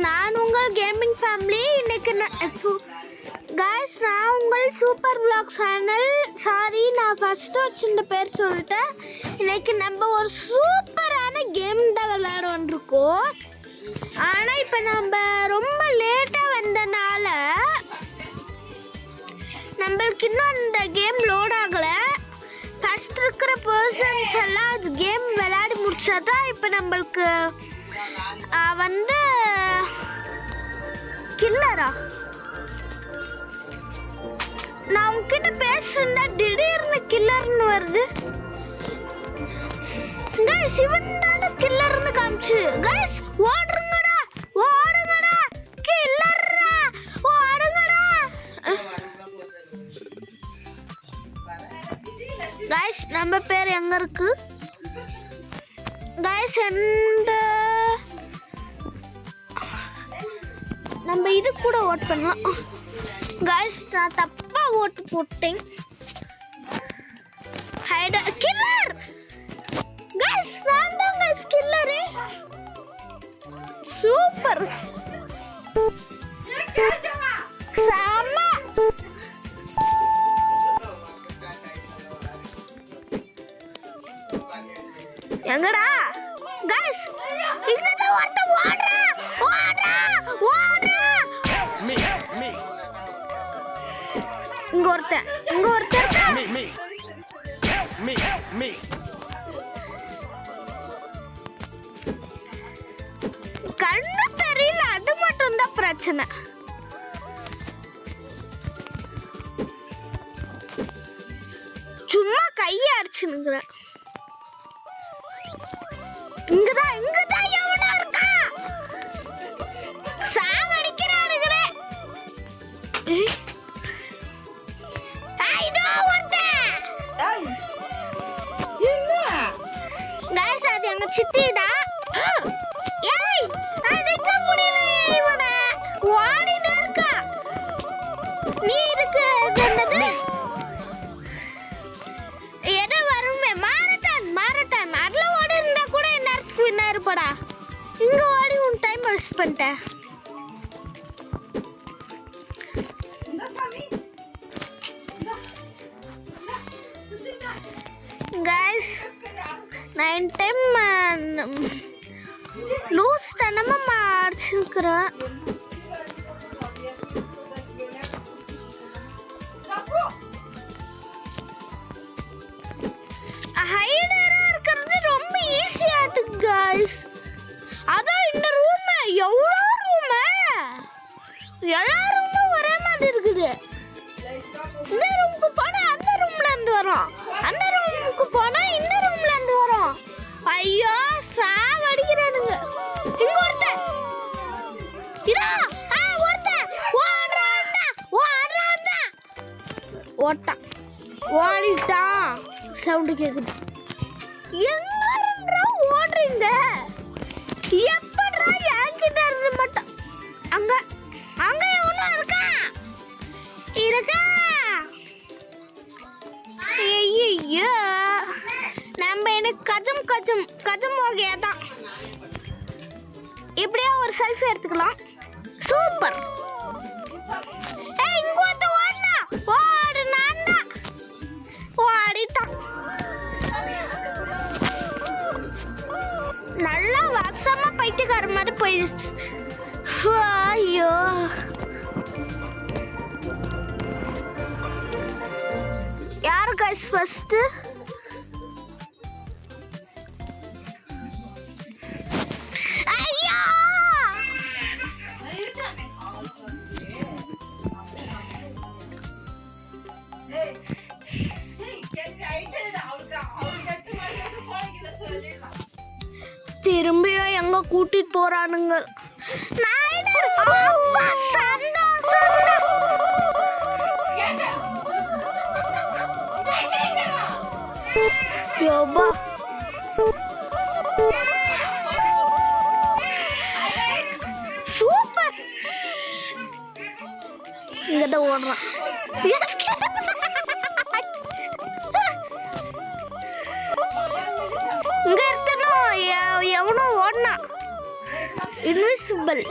நான் உங்கள் gaming family. இன்னைக்கு காய்ஸ் நான் உங்கள் சூப்பர் vlog சேனல். சாரி, நான் ஃபஸ்ட்டு வச்சிருந்த பேர் சொல்லிட்டேன். இன்னைக்கு நம்ம ஒரு சூப்பரான கேம் தான் விளையாட வந்திருக்கோம். ஆனால் இப்போ நம்ம ரொம்ப லேட்டாக வந்தனால நம்மளுக்கு இன்னும் அந்த கேம் லோட் ஆகலை. ஃபஸ்ட் இருக்கிற பர்சன்ஸ் எல்லாம் அது கேம் விளையாடி முடிச்சாதான் இப்போ நம்மளுக்கு வந்து கில்லரா. நான் உங்ககிட்ட பேசுறேன்டா, திடீர்னு கில்லர்னு வருது. கைஸ் இவன் தான கில்லர்னு காமிச்சு. கைஸ் ஓடுங்கடா, ஓடுங்கடா, கில்லர்ரா, ஓடுங்கடா. கைஸ் நம்ம பேர் எங்க இருக்கு கைஸ்? நம்ம இது கூட ஓட் பண்ணலாம். கைஸ் நான் தப்பா ஓட்டு போட்டேன். Height killer. கைஸ் நான் தான் கைஸ் கில்லர். சூப்பர் சாமா. எங்கடா கைஸ்? இங்க தான் ஓடுறா ஓடுறா ஓடுறா. இங்க ஒருத்தன் கண்ணு தெரியல, அது மட்டும் தான் பிரச்சனை. சும்மா கையை அடிச்சுனுங்கிறேன். இங்கதான் எவனா இருக்கா? சாவடிக்கிறானுங்களே. அது எங்க சித்திடா. ஏய் அடிக்க முடியல, இவனை ஓடினே இருக்கா. நீ இருக்கு என்னது எது வருமே மாரத்தான் அதுல ஓடி இருந்தா கூட நேரத்துக்கு வின்னா இருப்படா. இங்க ஓடி உன் டைம் வேஸ்ட் பண்ணிட்டேன். கைஸ் 9 டைம் லூஸ் தனமா அடிச்சிருக்கிறேன். ஹைடரா இருக்கிறது ரொம்ப ஈஸியா இருக்கு கைஸ். அதான் இந்த ரூம் எவ்வளோ ரூம், எல்லா ரூமும் ஒரே மாதிரி இருக்குது. இந்த ரூமுக்கு போனா அந்த ரூம்ல இருந்து வரும், அந்த ரூமுக்கு போனா இந்த ரூம்ல இருந்து வரும். ஐயோ சாவடிக்கிறானுங்க. இங்க ஒருத்தன் இதா ஒருத்தன் ஓடிட்டான். சவுண்டு கேக்குது. எங்க ஓடுறீங்க? எப்படா என்கிட்ட இருந்து மட்டும் அங்க எவனோ இருக்கா. ஐயோ நம்ம எனக்கு கஜம் ஓகேதான். இப்படியே ஒரு செல்ஃபி எடுத்துக்கலாம். சூப்பர். இங்க வந்து ஓடு நான்டா. ஓடிட்டான். நல்லா வசமா பைத்தியக்கார மாதிரி போயிடுச்சு. ஐயோ யாரு கைஸ் ஃபர்ஸ்ட்? ஐயா திரும்பியும் எங்க கூட்டிட்டு போறானுங்க. யோபா சூப்பர். இங்கதான் ஓடுறான். இங்க இருக்கணும் எவனோ ஓடனா. இன்விசிபிள்.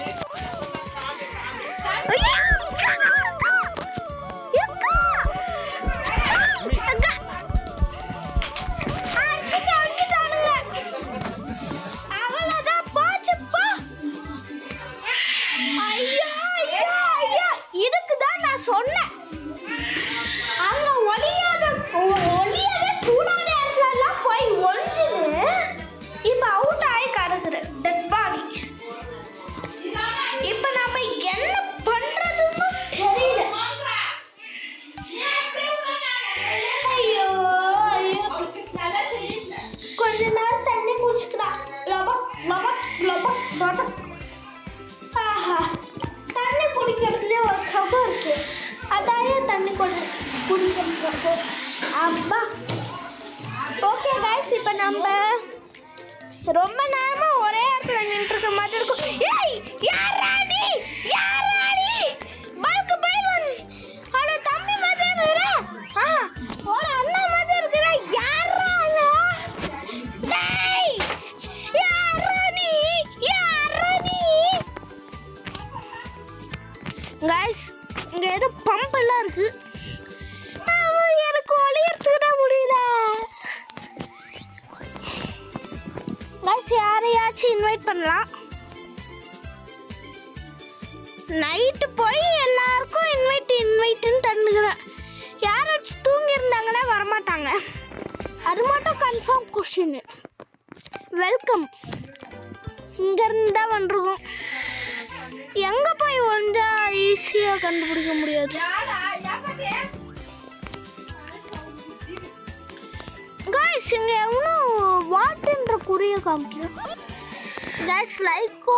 தண்ணி குடிக்கிறதுலே ஒரு சுகம் இருக்கு. அதாயே தண்ணி குடிக்கிறது. அப்பா ஓகே கைஸ், இப்போ நம்ம ரொம்ப நேரமா ஒரே இடத்துல நின்று இருக்க மாதிரி இருக்கும். ஏய் யாரா நீ? யாரா நீ? பல்க் பைல்வான் அட தம்பி மாதிரி இருக்கற. ஒரு அண்ணா மாதிரி இருக்கற. யாரா நீ? டேய் யாரா நீ? யாரா நீ? கைஸ் இங்க ஏதோ பம்ப் எல்லாம் இருக்கு. எனக்கு ஒளி எடுத்துக்கிட முடியல. கைஸ் யாரையாச்சும் இன்வைட் பண்ணலாம். நைட்டு போய் எல்லாருக்கும் இன்வைட்டுன்னு தந்துக்கிறேன். யாராச்சும் தூங்கி இருந்தாங்கன்னா வரமாட்டாங்க. அது மட்டும் கன்ஃபார்ம் கொஸ்டின். வெல்கம். இங்கேருந்து தான் வந்துருக்கோம். எங்கே போய் ஒழிஞ்சா ஈஸியாக கண்டுபிடிக்க முடியாது. கைஸ் இங்கே எவ்வளோ வாட்டுன்ற குறிய காமிக்கிறோம். கைஸ் லைக்கோ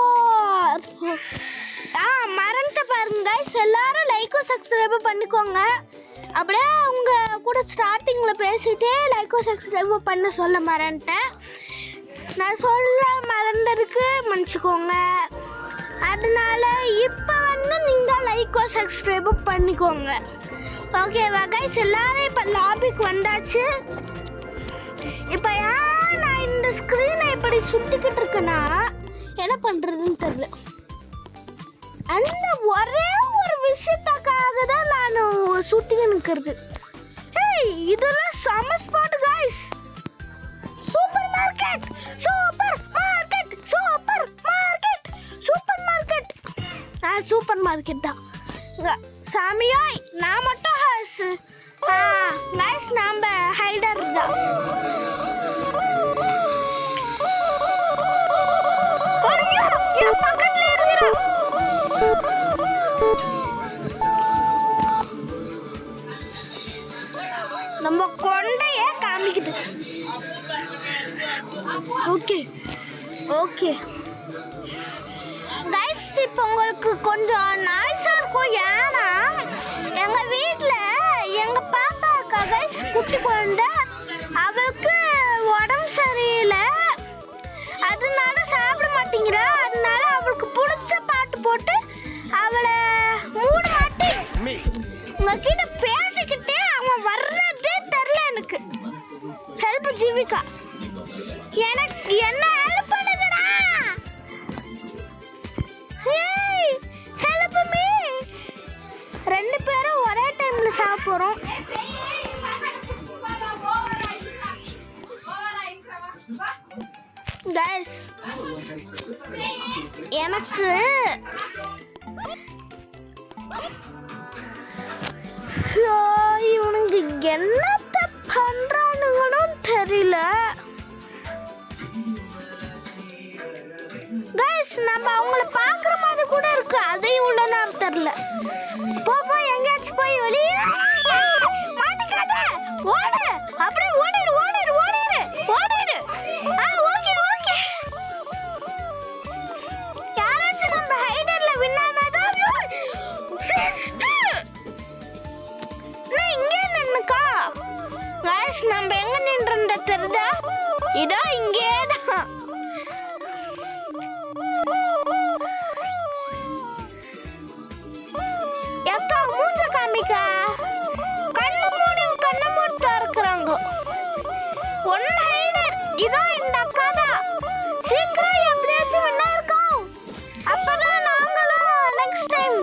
மறந்துட்டு பாருங்க கைஸ். எல்லாரும் லைக்கோ சப்ஸ்கிரைப் பண்ணிக்கோங்க. அப்படியே உங்கள் கூட ஸ்டார்டிங்கில் பேசிகிட்டே லைக்கோ சப்ஸ்கிரைப் பண்ண சொல்ல மறந்துட்டேன். நான் சொல்ல மறந்ததுக்கு மன்னிச்சுக்கோங்க. அதனால இப்போ வந்து நீங்கள் லைக்கோ சப்ஸ்கிரைப் பண்ணிக்கோங்க. ஓகேவா கைஸ்? எல்லாரும் இப்போ லாபிக்கு வந்தாச்சு. இப்போ ஏன் நான் இந்த ஸ்க்ரீனை இப்படி சுற்றிக்கிட்டு இருக்கேன்னா என்ன பண்ணுறதுன்னு தெரியல. அந்த ஒரே ஒரு விஷயத்துக்காக தான் நான் சுற்றிக்கிட்டு நிற்கிறது. ஏய் இதெல்லாம் செம spot guys. Super market super market super market super market. Super market தான் சாமியாய். நான் மட்டும் கைஸ் நாம ஹைடர் தான். பக்கத்துல இருக்கிறோம். நம்ம கொண்டையே காமிக்குது. ஓகே ஓகே கைஸ் இப்போ உங்களுக்கு கொஞ்சம் நாய்ஸாக இருக்கும். ஏன்னா எங்கள் வீட்டில் எங்கள் பாப்பா இருக்கா கைஸ், குட்டி குழந்தை. அவளுக்கு உடம்பு சரியில்லை, அதனால சாப்பிட மாட்டேங்கிறா. அதனால அவளுக்கு பிடிச்ச பாட்டு போட்டு அவளை மூட மாட்டி உங்ககிட்ட பேசிக்கிட்டே அவன் வர்றதே தெரில. எனக்கு ஹெல்ப் ஜீவிகா, எனக்கு என்ன ஹெல்ப் பண்ணுங்கடா. ஏய் ஹெல்ப் மீ. ரெண்டு பேரும் ஒரே டைம்ல சாப்பிடுறோம். கைஸ் எனக்கு இவனுங்க என்னத்த பண்றானுங்களோ தெரியல. கைஸ் நம்ம அவங்கள பாக்குற மாதிரி கூட இருக்கு. அதையும் உள்ள நேரம் தெரியல. போ எங்கேயாச்சும் போய் வெளியே மாட்டிக்காத. ஓடு அப்படியே ஓடிடு ஓடிடு ஓடிடு ஓடிடு. Okay okay. யாராச்சும் நம்ம ஹைடர்ல வின்னாதான் இங்கே நின்னுக்கா. கைஸ் நம்ம எங்க நின்றுந்த தெரியுதா? இதோ இங்கே தான். எக்கா மூஞ்ச காமிக்கா. கண்ணு மூடி இருக்கிறாங்க. ஒன்னு ஹைடர். இதோ இந்த அக்கா தான். சீக்கிரம் எப்படியாச்சும் வின்னா இருக்கும். அப்பதான் நாங்களும் நெக்ஸ்ட் டைம்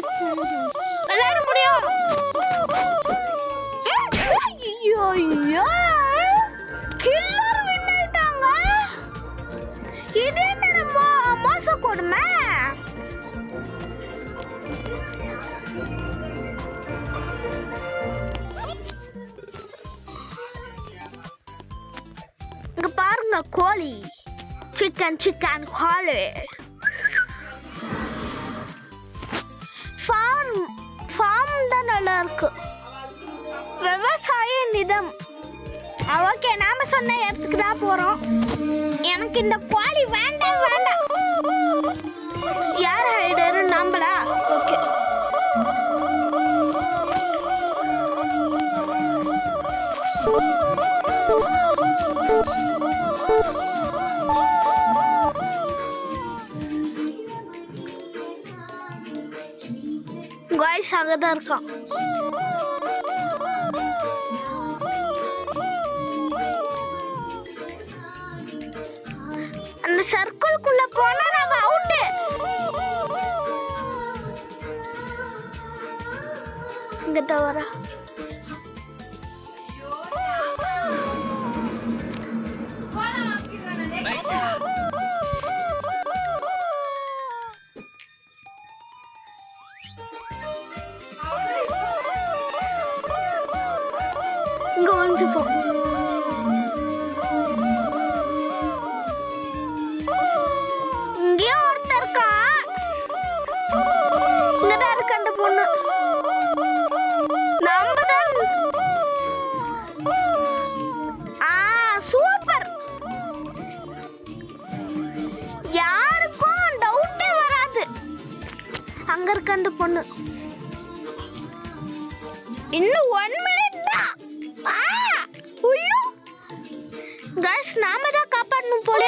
கோழி. சிக்கன் கோழி. ஃபார்ம் தான் நல்லா இருக்கு. விவசாய நிதம். ஓகே, நாம சொன்ன இடத்துக்கு தான் போறோம். எனக்கு இந்த கோழி வேண்டாம். யார் ஹைடரு? நம்பளா? ஓகே. காய்ஸ் அங்கதான் இருக்கான். அந்த சர்க்கிள்குள்ள போனா நாம அவுட். இங்க தவற இங்க வந்து போ. இங்கேயும் ஒருத்தர் இருக்கா. இங்கதான் இருக்கு அந்த பொண்ணு. நம்பதான். சூப்பர். யாருக்கும் டவுட்டே வராது. அங்க இருக்க அந்த பொண்ணு. இன்னும் 1 minute தான். காய்ஸ், நாம தான் காப்பாற்றணும் போல.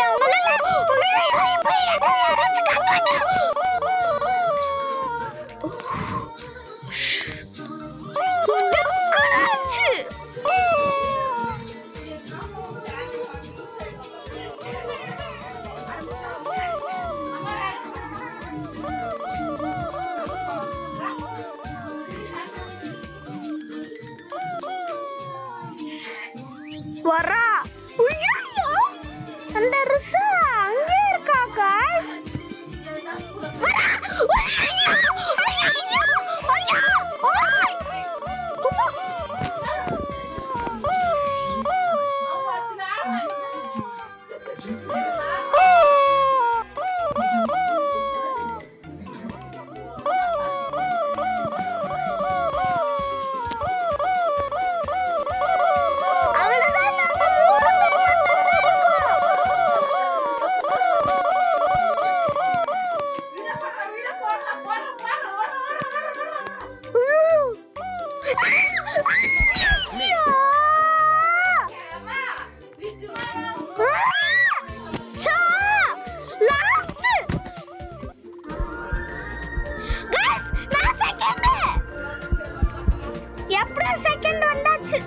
வரா. அந்த ரிஷா அங்கே இருக்கா गाइस. செகண்ட் வந்தாச்சு.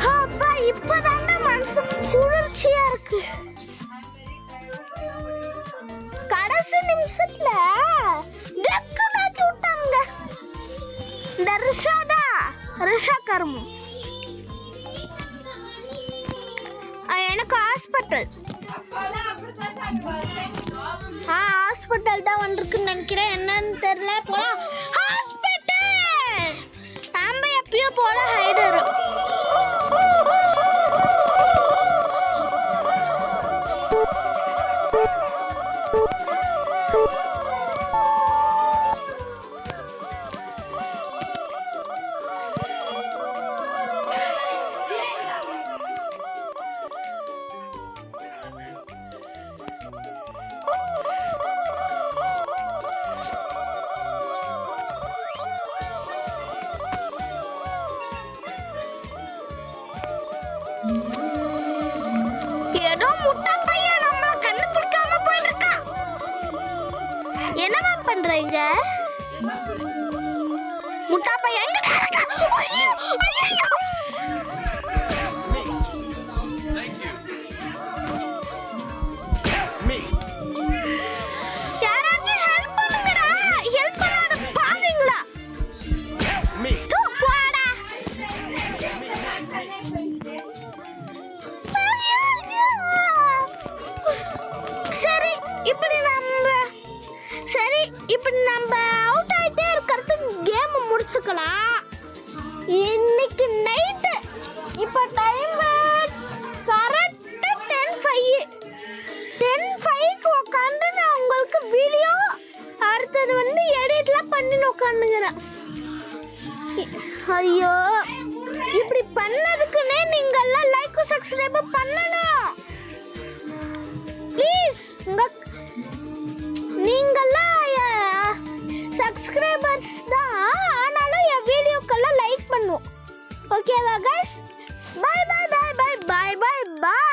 அப்பா, இப்பதான் மனசு குளிர்ச்சியா இருக்கு. கடைசி நிமிஷத்துல டக்குனாக்கி விட்டாங்க. இந்த ரிஷா கருமு. எனக்கு ஹாஸ்பிட்டல் தான் வந்திருக்குன்னு நினைக்கிறேன். என்னன்னு தெரியல. போலாம் ஹாஸ்பிட்டல். நாம எப்பயோ போல ஹைடர். ஏதோ முட்டா பையன் நம்மள கண்ணு பிடிக்காம போயிருக்கான். என்னமா பண்றீங்க? முட்டா பையன் எங்க இருக்கான்? யாராச்சும் ஹெல்ப் பண்ணுங்கடா. ஹெல்ப் பண்ணாத பாவீங்களா? போடா. இப்படி நம்ம அவுட் ஆயிட்டே இருக்கிறது கேம் முடிச்சுக்கலாம். இன்னைக்கு நைட்டு இப்போ டைம் கரெக்டாக 10:05 உட்காந்து நான் உங்களுக்கு வீடியோ அடுத்தது வந்து எடிட்லாம் பண்ணி உட்காந்துக்கிறேன். ஐயோ, இப்படி பண்ணதுக்குன்னே நீங்கள்லாம் லைக் சப்ஸ்கிரைப் பண்ணணும் ப்ளீஸ். நீங்கள்லாம் சப்ஸ்கிரைபர்ஸ் தான், ஆனாலும் என் வீடியோக்கெல்லாம் லைக் பண்ணுவோம். ஓகேவா guys? Bye bye bye bye bye bye by.